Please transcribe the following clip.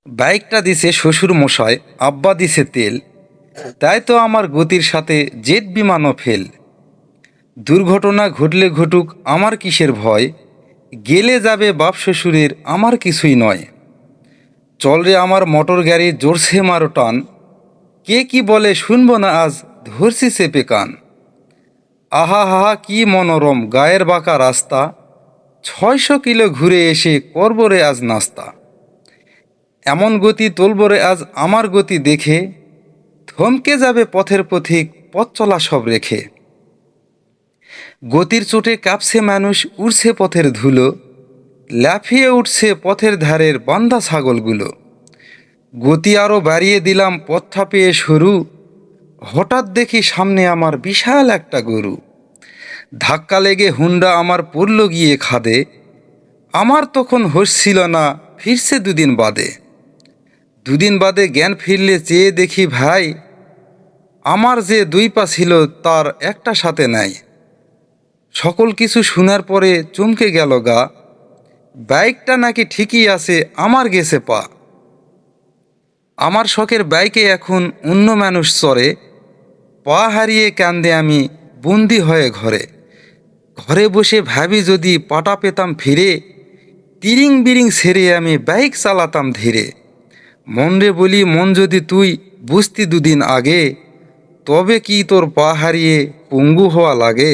বাইকটা দিছে শ্বশুর মশাই, আব্বা দিছে তেল। তাই তো আমার গতির সাথে জেট বিমানও ফেল। দুর্ঘটনা ঘটলে ঘটুক আমার কিসের ভয়, গেলে যাবে বাপ শ্বশুরের আমার কিছুই নয়। চল রে আমার মোটর গাড়ি জোরসে মারো টান, কে কি বলে শুনবো না আজ, ধরছি চেপে কান। আহা হাহা কি মনোরম গায়ের বাঁকা রাস্তা, 600 কিলো ঘুরে এসে করবরে আজ নাস্তা। এমন গতি তুলবরে আজ আমার গতি দেখে, থমকে যাবে পথের পথিক পথ চলা সব রেখে। গতির চোটে কাঁপছে মানুষ, উড়ছে পথের ধুলো, লাফিয়ে উঠছে পথের ধারের বান্ধা ছাগলগুলো। গতি আরও বাড়িয়ে দিলাম পথটা পেয়ে সরু, হঠাৎ দেখি সামনে আমার বিশাল একটা গরু। ধাক্কা লেগে হুন্ডা আমার পড়ল গিয়ে খাদে, আমার তখন হোশ ছিল না, ফিরছে দুদিন বাদে। দুদিন বাদে জ্ঞান ফিরলে চেয়ে দেখি ভাই, আমার যে দুই পা ছিল তার একটা সাথে নাই। সকল কিছু শোনার পরে চমকে গেল গা, বাইকটা নাকি ঠিকই আছে, আমার গেছে পা। আমার শখের বাইকে এখন অন্য মানুষ চড়ে, পা হারিয়ে কান্দে আমি বন্দি হয়ে ঘরে। ঘরে বসে ভাবি যদি পাটা পেতাম ফিরে, তিরিং বিরিং ছেড়ে আমি বাইক চালাতাম ধীরে। মন রে বলি মন যদি তুই বুঝতি দুদিন আগে, তবে কি তোর পা হারিয়ে পঙ্গু হওয়া লাগে।